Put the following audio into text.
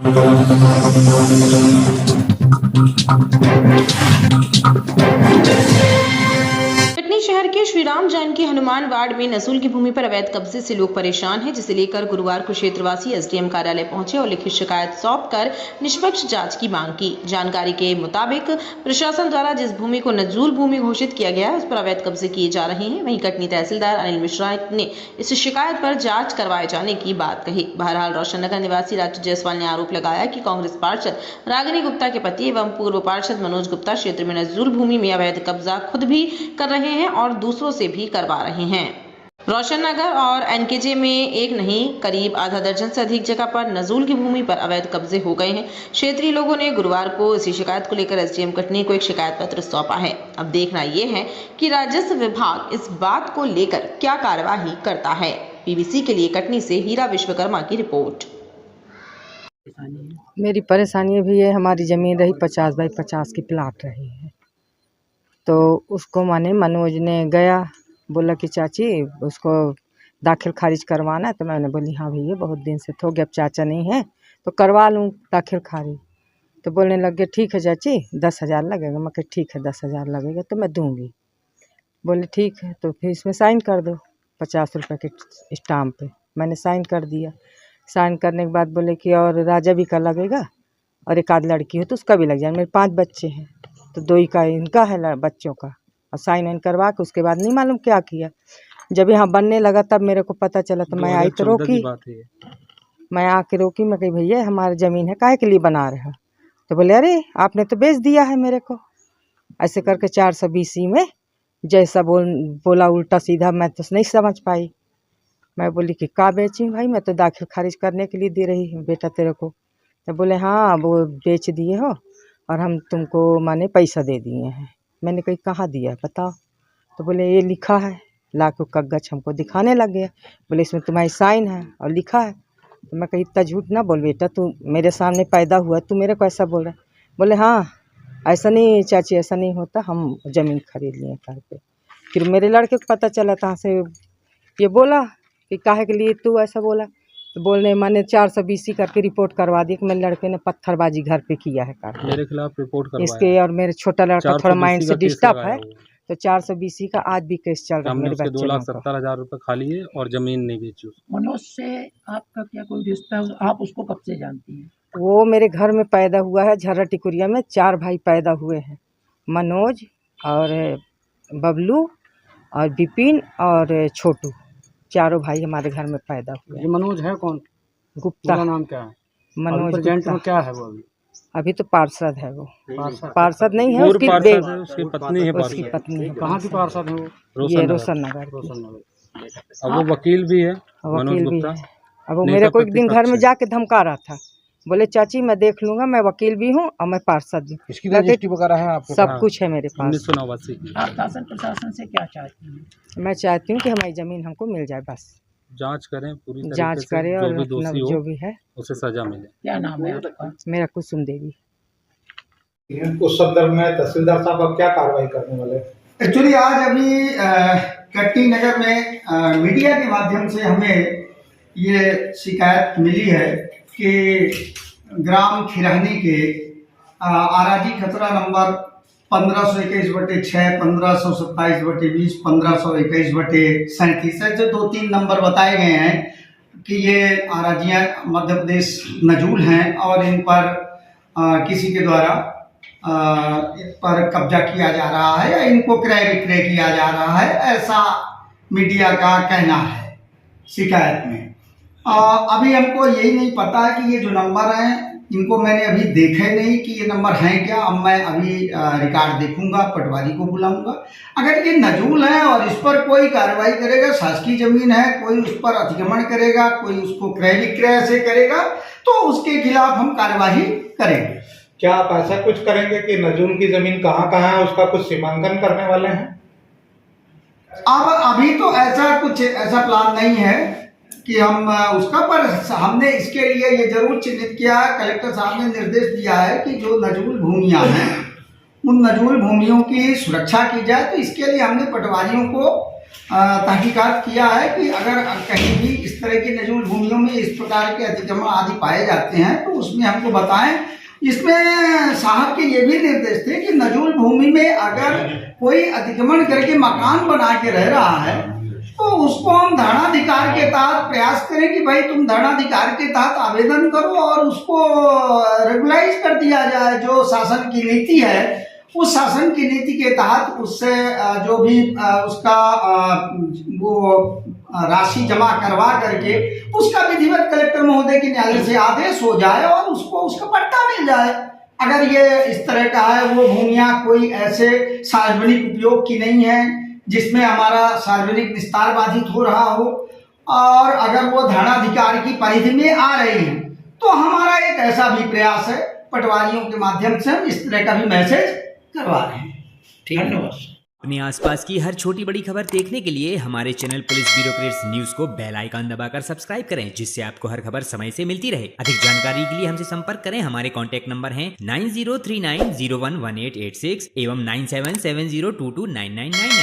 कटनी शहर के श्री राम जानकी हनुमान वार्ड में नसूल की भूमि पर अवैध कब्जे से लोग परेशान हैं, जिसे लेकर गुरुवार को क्षेत्रवासी एसडीएम कार्यालय पहुंचे और लिखित शिकायत सौंपकर निष्पक्ष जांच की मांग की। जानकारी के मुताबिक प्रशासन द्वारा जिस भूमि को नजूल भूमि घोषित किया गया है, उस पर अवैध कब्जे किए जा रहे हैं। वहीं कटनी तहसीलदार अनिल मिश्रा ने इस शिकायत पर जाँच करवाए जाने की बात कही। बहरहाल रोशननगर निवासी राजू जायसवाल ने आरोप लगाया कि कांग्रेस पार्षद रागिनी गुप्ता के पति एवं पूर्व पार्षद मनोज गुप्ता क्षेत्र में नजूल भूमि में अवैध कब्जा खुद भी कर रहे हैं और दूसरों से भी करवा रहे हैं। रोशननगर और एनकेजे में एक नहीं करीब आधा दर्जन से अधिक जगह पर नजूल की भूमि पर अवैध कब्जे हो गए हैं। क्षेत्रीय लोगों ने गुरुवार को इसी शिकायत को लेकर एसडीएम कटनी को एक शिकायत पत्र सौंपा है। अब देखना यह है कि राजस्व विभाग इस बात को लेकर क्या कार्यवाही करता है। पीबीसी के लिए कटनी से हीरा विश्वकर्मा की रिपोर्ट। मेरी परेशानी भी है, हमारी ज़मीन रही 50 बाई 50 की प्लाट रही है, तो उसको माने मनोज ने गया बोला कि चाची उसको दाखिल खारिज करवाना है, तो मैंने बोली हाँ भैया बहुत दिन से तो हो गया, अब चाचा नहीं है तो करवा लूँ दाखिल खारिज। तो बोलने लगे ठीक है चाची 10,000 लगेगा। मैं कहा ठीक है 10,000 लगेगा तो मैं दूँगी। बोले ठीक है, तो फिर इसमें साइन कर दो 50 रुपये के स्टाम्प पे। मैंने साइन कर दिया। साइन करने के बाद बोले कि और राजा भी का लगेगा और एक आध लड़की हो तो उसका भी लग जाए। मेरे 5 बच्चे हैं तो 2 ही का इनका है बच्चों का। और साइन वाइन करवा के उसके बाद नहीं मालूम क्या किया। जब यहाँ बनने लगा तब मेरे को पता चला, तो मैं आई तो रोकी। मैं आके रोकी, मैं कही भैया हमारी ज़मीन है काहे के लिए बना रहे हो? तो बोले अरे आपने तो बेच दिया है मेरे को। ऐसे करके 420 में जैसा बोला उल्टा सीधा, मैं तो नहीं समझ पाई। मैं बोली कि का बेची भाई, मैं तो दाखिल खारिज करने के लिए दे रही हूँ बेटा तेरे को। तो बोले हाँ वो बेच दिए हो और हम तुमको माने पैसा दे दिए हैं। मैंने कही कहाँ दिया है बताओ? तो बोले ये लिखा है। ला के कागज हमको दिखाने लग गया। बोले इसमें तुम्हारी साइन है और लिखा है। तो मैं कही इतना झूठ ना बोल बेटा, तू मेरे सामने पैदा हुआ, तू मेरे को ऐसा बोल रहा है? बोले हाँ ऐसा नहीं चाची, ऐसा नहीं होता, हम ज़मीन खरीद लिए घर पे। फिर मेरे लड़के को पता चला, कहाँ से ये बोला कि काहे के लिए तू ऐसा बोला? तो बोलने मैंने 420 करके रिपोर्ट करवा दी कि मेरे लड़के ने पत्थरबाजी घर पे किया है कर मेरे खिलाफ रिपोर्ट करवाया इसके। और मेरे छोटा लड़का थोड़ा माइंड से डिस्टर्ब है, तो 420 का आज भी केस चल रहा है। मेरे बच्चे 2,70,000 रुपये खाली है और जमीन नहीं बेची उसको। मनोज से आपका क्या कोई रिश्ता है? आप उसको कब से जानती हैं? वो मेरे घर में पैदा हुआ है। झर्रा टिकुरिया में 4 भाई पैदा हुए हैं, मनोज और बबलू और विपिन और छोटू। 4 भाई हमारे घर में पैदा हुए। ये मनोज है कौन? गुप्ता। पूरा नाम क्या है? मनोज प्रेजेंट गुप्ता। में क्या है वो अभी तो पार्षद है वो। पार्षद नहीं है, उसकी उसकी पत्नी है। उसकी पत्नी है। कहाँ की पार्षद है वो? ये रोशननगर। अब वो वकील भी है, मनोज वकील भी गुप्ता। है। अब वो मेरे को एक दिन घर में जाके धमका रहा था, बोले चाची मैं देख लूंगा, मैं वकील भी हूँ और मैं पार्षद भी। इसकी रजिस्ट्री वगैरह है आपके? सब कुछ है मेरे पास। 1989 की। आप शासन प्रशासन से क्या चाहती हैं? मैं चाहती हूँ कि हमारी ज़मीन हमको मिल जाए, बस जांच करें पूरी तरीके जांच से, करे जो और भी दोषी हो जो भी है उसे सजा मिले। क्या नाम है आपका? मेरा कुसुम देवी। उस संदर्भ में तहसीलदार साहब अब क्या कार्रवाई करने वाले? एक्चुअली आज अभी कटनी नगर में मीडिया के माध्यम से हमें ये शिकायत मिली है कि ग्राम खिरानी के आराजी खतरा नंबर 1521/6, 1527/20, 1521/37 ऐसे 2-3 नंबर बताए गए हैं कि ये आराजियाँ मध्य प्रदेश नजूल हैं और इन पर किसी के द्वारा इन पर कब्जा किया जा रहा है या इनको क्रय विक्रय किया जा रहा है, ऐसा मीडिया का कहना है शिकायत में। अभी हमको यही नहीं पता कि ये जो नंबर हैं इनको मैंने अभी देखा नहीं कि ये नंबर हैं क्या। अब मैं अभी रिकॉर्ड देखूंगा, पटवारी को बुलाऊंगा। अगर ये नजूल है और इस पर कोई कार्रवाई करेगा, शासकीय जमीन है, कोई उस पर अतिक्रमण करेगा, कोई उसको क्रय विक्रय से करेगा, तो उसके खिलाफ हम कार्यवाही करेंगे। क्या आप ऐसा कुछ करेंगे कि नजूल की जमीन कहाँ है उसका कुछ सीमांकन करने वाले हैं? अब अभी तो ऐसा प्लान नहीं है कि हम उसका, पर हमने इसके लिए ये जरूर चिन्हित किया है, कलेक्टर साहब ने निर्देश दिया है कि जो नजूल भूमियां हैं उन नजूल भूमियों की सुरक्षा की जाए। तो इसके लिए हमने पटवारियों को तहकीकात किया है कि अगर कहीं भी इस तरह की नजूल भूमियों में इस प्रकार के अतिक्रमण आदि पाए जाते हैं तो उसमें हमको बताएं। इसमें साहब के ये भी निर्देश थे कि नजूल भूमि में अगर कोई अतिक्रमण करके मकान बना के रह रहा है तो उसको हम धरणाधिकार के तहत प्रयास करें कि भाई तुम धरणाधिकार के तहत आवेदन करो और उसको रेगुलाइज कर दिया जाए। जो शासन की नीति है उस शासन की नीति के तहत उससे जो भी उसका वो राशि जमा करवा करके उसका विधिवत कलेक्टर महोदय के न्यायालय से आदेश हो जाए और उसको उसका पट्टा मिल जाए। अगर ये इस तरह का है, वो भूमियाँ कोई ऐसे सार्वजनिक उपयोग की नहीं है जिसमें हमारा सार्वजनिक विस्तार बाधित हो रहा हो, और अगर वो धरणाधिकार की परिधि में आ रही है तो हमारा एक ऐसा भी प्रयास है, पटवारियों के माध्यम से हम इस तरह का भी मैसेज करवा रहे हैं। धन्यवाद। अपने आसपास की हर छोटी बड़ी खबर देखने के लिए हमारे चैनल पुलिस ब्यूरोक्रेट्स न्यूज को बेल आइकन दबाकर सब्सक्राइब करें, जिससे आपको हर खबर समय से मिलती रहे। अधिक जानकारी के लिए हमसे संपर्क करें। हमारे कॉन्टैक्ट नंबर हैं 9039011886 एवं 9770229999।